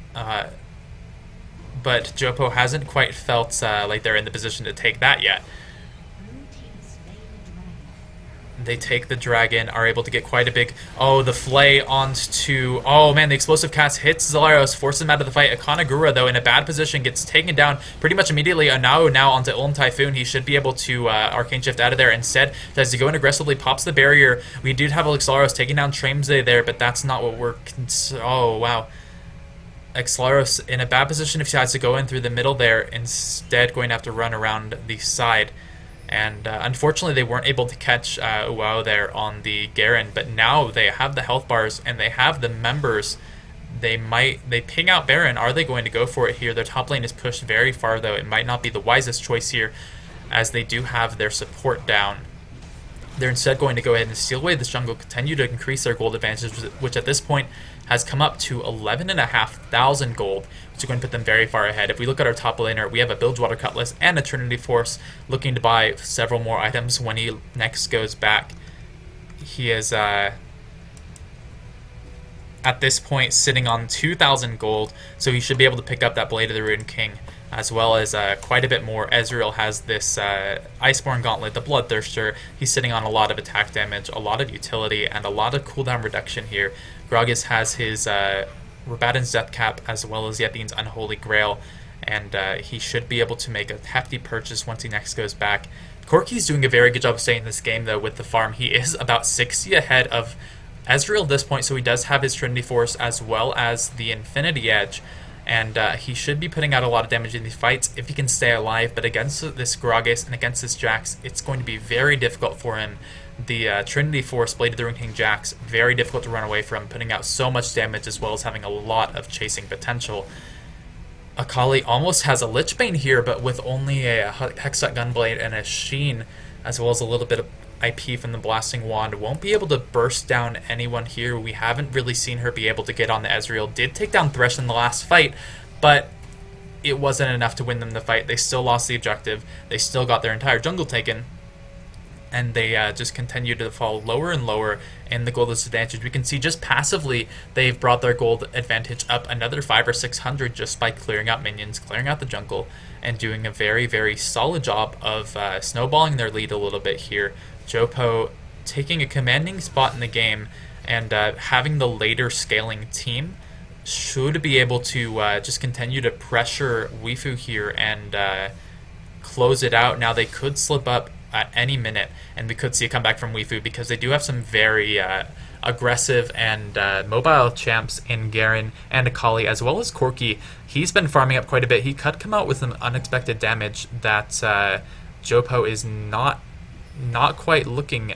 but JoPo hasn't quite felt like they're in the position to take that yet. They take the Dragon, are able to get quite a big... Oh, the Flay onto... Oh, man, the Explosive Cast hits Zalaros, forces him out of the fight. Akanagura, though, in a bad position, gets taken down pretty much immediately. Anao now onto Ulm Typhoon. He should be able to Arcane Shift out of there. Instead, tries to go in aggressively, pops the barrier. We did have Zalaros taking down Tremze there, but that's not what we're... Oh, wow. Xlaros in a bad position if he has to go in through the middle there, instead going to have to run around the side. And unfortunately they weren't able to catch Uao there on the Garen, but now they have the health bars and they have the members. They ping out Baron. Are they going to go for it here? Their top lane is pushed very far though. It might not be the wisest choice here, as they do have their support down. They're instead going to go ahead and steal away this jungle, continue to increase their gold advantage, which at this point has come up to 11,500 gold, which is going to put them very far ahead. If we look at our top laner, we have a Bilgewater Cutlass and a Trinity Force looking to buy several more items when he next goes back. He is, at this point, sitting on 2,000 gold, so he should be able to pick up that Blade of the Ruined King, as well as quite a bit more. Ezreal has this Iceborne Gauntlet, the Bloodthirster. He's sitting on a lot of attack damage, a lot of utility, and a lot of cooldown reduction here. Gragas has his Rabadon's Death Cap, as well as Yethine's Unholy Grail, and he should be able to make a hefty purchase once he next goes back. Corki's doing a very good job of staying in this game, though, with the farm. He is about 60 ahead of Ezreal at this point, so he does have his Trinity Force as well as the Infinity Edge. And he should be putting out a lot of damage in these fights if he can stay alive. But against this Gragas and against this Jax, it's going to be very difficult for him. The Trinity Force, Blade of the Ruined King Jax, very difficult to run away from, putting out so much damage as well as having a lot of chasing potential. Akali almost has a Lichbane here, but with only a Hextech Gunblade and a Sheen, as well as a little bit of IP from the Blasting Wand, won't be able to burst down anyone here. We haven't really seen her be able to get on the Ezreal. Did take down Thresh in the last fight, but it wasn't enough to win them the fight. They still lost the objective. They still got their entire jungle taken, and they just continue to fall lower and lower in the gold advantage. We can see just passively they've brought their gold advantage up another 500 or 600 just by clearing out minions, clearing out the jungle, and doing a very, very solid job of snowballing their lead a little bit here. JoPo taking a commanding spot in the game, and having the later scaling team should be able to just continue to pressure Wifu here and close it out. Now they could slip up at any minute, and we could see a comeback from Wifu because they do have some very aggressive and mobile champs in Garen and Akali, as well as Corki. He's been farming up quite a bit. He could come out with some unexpected damage that JoPo is not quite looking,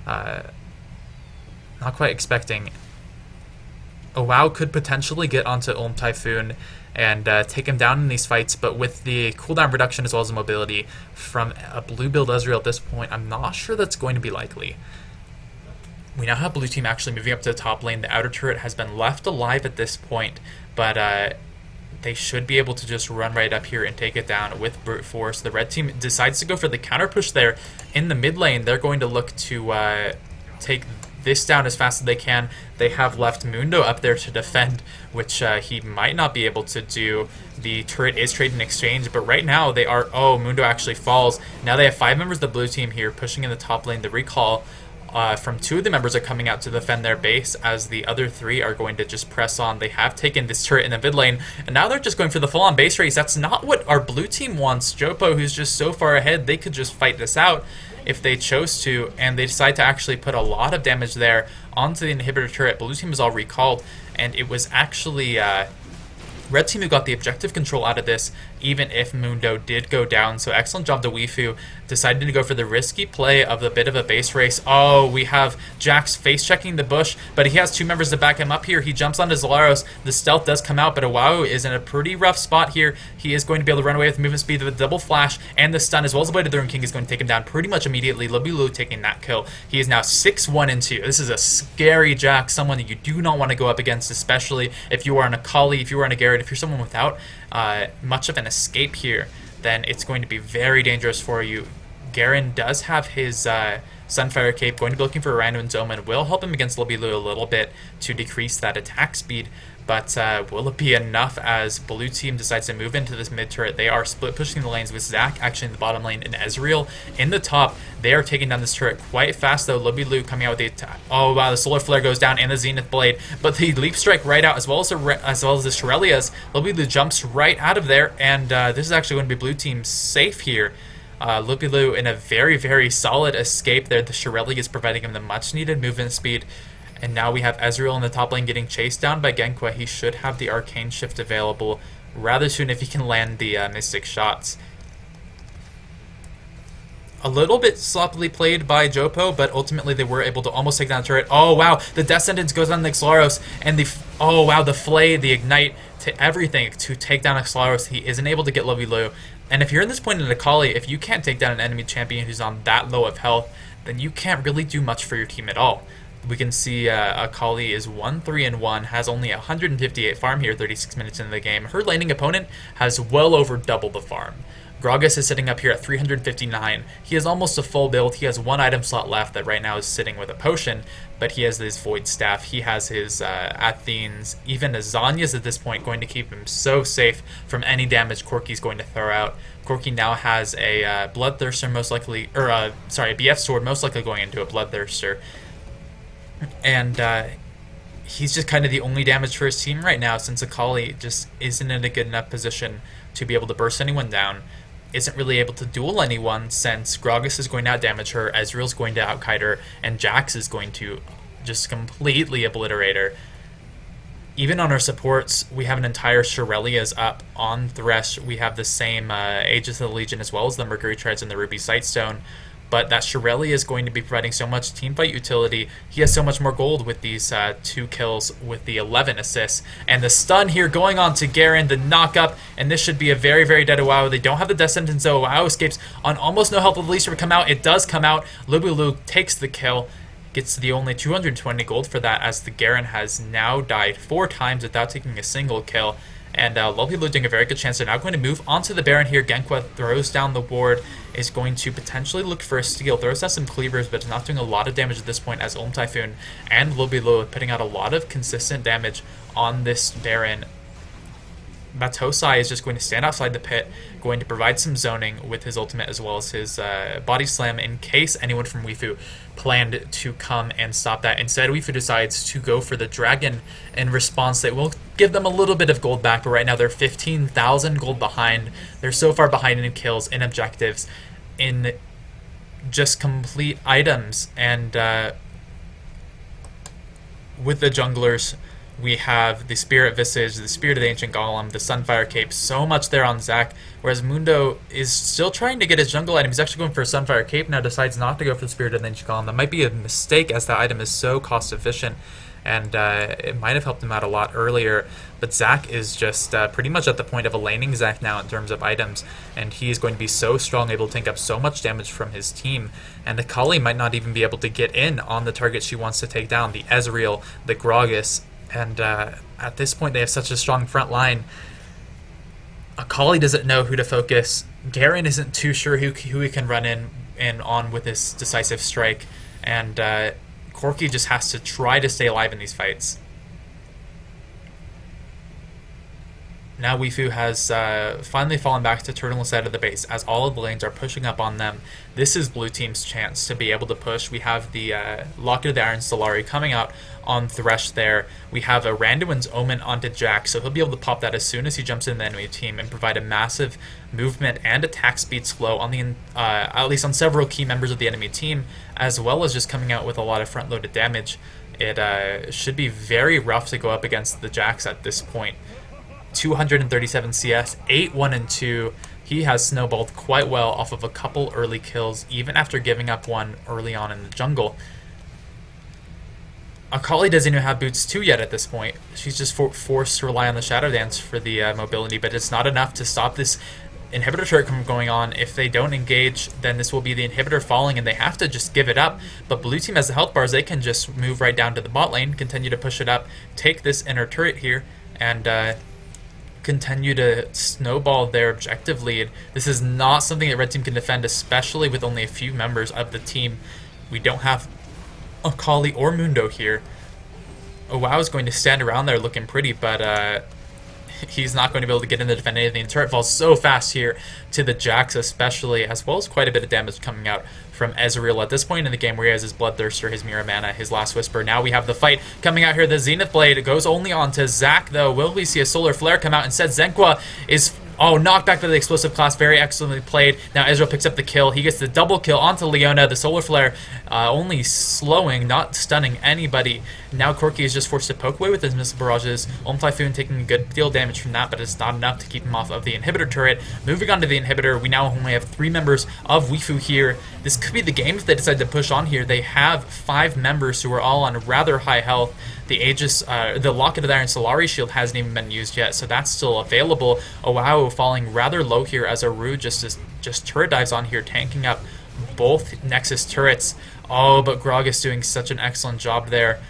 not quite expecting. WoW could potentially get onto Ulm Typhoon and take him down in these fights, but with the cooldown reduction as well as the mobility from a blue build Ezreal at this point, I'm not sure that's going to be likely. We now have blue team actually moving up to the top lane. The outer turret has been left alive at this point, but they should be able to just run right up here and take it down with brute force. The red team decides to go for the counter push there in the mid lane. They're going to look to take this down as fast as they can. They have left Mundo up there to defend, which he might not be able to do. The turret is traded in exchange, but right now they are... Oh, Mundo actually falls. Now they have 5 members of the blue team here pushing in the top lane. The recall from 2 of the members are coming out to defend their base, as the other 3 are going to just press on. They have taken this turret in the mid lane, and now they're just going for the full-on base race. That's not what our blue team wants. JoPo, who's just so far ahead, they could just fight this out if they chose to, and they decide to actually put a lot of damage there onto the inhibitor turret. Blue team is all recalled, and it was actually red team who got the objective control out of this, even if Mundo did go down. So excellent job to Wifu, decided to go for the risky play of a bit of a base race. Oh, we have Jax face checking the bush, but he has 2 members to back him up here. He jumps onto Zalaros. The stealth does come out, but Iwao is in a pretty rough spot here. He is going to be able to run away with movement speed with a double flash, and the stun, as well as the Blade of the Ruined King, is going to take him down pretty much immediately. Lobilu taking that kill. He is now 6-1-2. This is a scary Jax, someone that you do not want to go up against, especially if you are on a Akali, if you are on a Garrett, if you're someone without much of an escape here, then it's going to be very dangerous for you. Garen does have his Sunfire Cape, going to be looking for a random Omen. Will help him against Lobilu a little bit to decrease that attack speed, but will it be enough as blue team decides to move into this mid turret? They are split pushing the lanes with Zac actually in the bottom lane and Ezreal in the top. They are taking down this turret quite fast though. Lobilu coming out with the attack. Oh wow, the Solar Flare goes down and the Zenith Blade, but the Leap Strike right out as well as the Shurelya's. Lobilu jumps right out of there, and this is actually going to be blue team safe here. Lobilu in a very, very solid escape there. The Shurelya is providing him the much needed movement speed. And now we have Ezreal in the top lane getting chased down by Genqua. He should have the Arcane Shift available rather soon if he can land the Mystic shots. A little bit sloppily played by JoPo, but ultimately they were able to almost take down the turret. Oh wow, the Death Sentence goes on the Xlaros, and oh wow, the Flay, the Ignite, to everything to take down Xlaros. He isn't able to get Lobilu. And if you're in this point in Akali, if you can't take down an enemy champion who's on that low of health, then you can't really do much for your team at all. We can see Akali is 1-3-1, has only 158 farm here 36 minutes into the game. Her laning opponent has well over double the farm. Gragas is sitting up here at 359. He has almost a full build. He has one item slot left that right now is sitting with a potion, but he has his Void Staff. He has his Athene's, even Azanya's at this point, going to keep him so safe from any damage Corki's going to throw out. Corki now has a Bloodthirster most likely, or a BF Sword most likely going into a Bloodthirster. And he's just kind of the only damage for his team right now, since Akali just isn't in a good enough position to be able to burst anyone down. Isn't really able to duel anyone, since Gragas is going to outdamage her, Ezreal's going to outkite her, and Jax is going to just completely obliterate her. Even on our supports, we have an entire Shirelia's up on Thresh. We have the same Aegis of the Legion as well as the Mercury Treads and the Ruby Sightstone. But that Shirelia is going to be providing so much teamfight utility. He has so much more gold with these 2 kills with the 11 assists. And the stun here going on to Garen, the knock-up, and this should be a very, very dead WoW. They don't have the death sentence, so WoW escapes on almost no health of the least to come out. It does come out. Lubulu takes the kill, gets the only 220 gold for that, as the Garen has now died 4 times without taking a single kill. And Lubulu doing a very good chance. They're now going to move onto the Baron here. Genqua throws down the ward, is going to potentially look for a steal. Throws down some cleavers, but is not doing a lot of damage at this point, as Typhoon and Lubulu putting out a lot of consistent damage on this Baron. Matosai is just going to stand outside the pit, going to provide some zoning with his ultimate as well as his body slam in case anyone from Wifu planned to come and stop that. Instead, Wifu decides to go for the dragon in response. That will give them a little bit of gold back, but right now they're 15,000 gold behind. They're so far behind in kills, in objectives, in just complete items, and with the junglers, we have the Spirit Visage, the Spirit of the Ancient Golem, the Sunfire Cape, so much there on Zac, whereas Mundo is still trying to get his jungle item. He's actually going for a Sunfire Cape now, decides not to go for the Spirit of the Ancient Golem. That might be a mistake, as that item is so cost efficient, and it might have helped him out a lot earlier, but Zac is just pretty much at the point of a laning Zac now in terms of items, and he is going to be so strong, able to take up so much damage from his team, and Akali might not even be able to get in on the target she wants to take down, the Ezreal, the Gragas. And at this point, they have such a strong front line. Akali doesn't know who to focus. Garen isn't too sure who he can run in and on with this decisive strike. And Corki just has to try to stay alive in these fights. Now Wifu has finally fallen back to turtle side of the base, as all of the lanes are pushing up on them. This is blue team's chance to be able to push. We have the Locket of the Iron Solari coming out on Thresh there. We have a Randuin's Omen onto Jack, so he'll be able to pop that as soon as he jumps in the enemy team and provide a massive movement and attack speed slow on the at least on several key members of the enemy team, as well as just coming out with a lot of front-loaded damage. It should be very rough to go up against the Jacks at this point. 237 CS, 8-1-2. He has snowballed quite well off of a couple early kills, even after giving up one early on in the jungle. Akali doesn't even have boots 2 yet at this point. She's just forced to rely on the Shadow Dance for the mobility, but it's not enough to stop this inhibitor turret from going on. If they don't engage, then this will be the inhibitor falling, and they have to just give it up. But blue team has the health bars. They can just move right down to the bot lane, continue to push it up, take this inner turret here, and continue to snowball their objective lead. This is not something that red team can defend, especially with only a few members of the team. We don't have Akali or Mundo here. WoW is going to stand around there looking pretty, but he's not going to be able to get in to defend anything. The turret falls so fast here to the Jax especially, as well as quite a bit of damage coming out from Ezreal at this point in the game, where he has his Bloodthirster, his Mirror Mana, his Last Whisper. Now we have the fight coming out here. The Zenith Blade goes only on to Zac, though. Will we see a Solar Flare come out? Instead, Zenqua is knocked back by the explosive class. Very excellently played. Now Ezreal picks up the kill. He gets the double kill onto Leona. The Solar Flare only slowing, not stunning anybody. Now Corki is just forced to poke away with his missile barrages. Typhoon taking a good deal of damage from that, but it's not enough to keep him off of the inhibitor turret. Moving on to the inhibitor, we now only have 3 members of Wifu here. This could be the game if they decide to push on here. They have 5 members who are all on rather high health. The Aegis, the Locket of the Iron Solari shield hasn't even been used yet, so that's still available. Wow, falling rather low here as Aru just turret dives on here, tanking up both Nexus turrets. Oh, but Grog is doing such an excellent job there.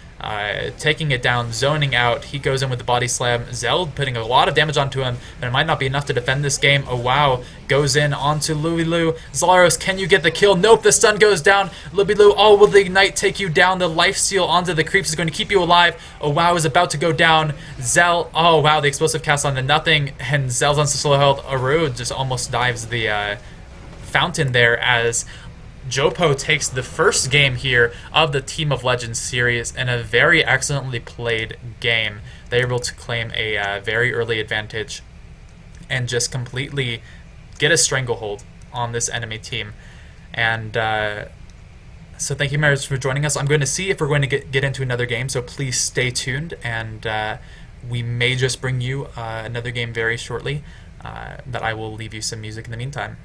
Taking it down, zoning out. He goes in with the body slam. Zeld putting a lot of damage onto him, but it might not be enough to defend this game. Oh wow, goes in onto Luilu. Zalaros, can you get the kill? Nope, the stun goes down. Lubilu, oh, will the ignite take you down? The lifesteal onto the creeps is going to keep you alive. Oh wow, is about to go down. Zell, oh wow, the explosive cast onto nothing, and Zell's on slow health. Aru just almost dives the fountain there as JoPo takes the first game here of the Team of Legends series in a very excellently played game. They're able to claim a very early advantage and just completely get a stranglehold on this enemy team. And so thank you, Maris, for joining us. I'm going to see if we're going to get into another game, so please stay tuned, and we may just bring you another game very shortly, but I will leave you some music in the meantime.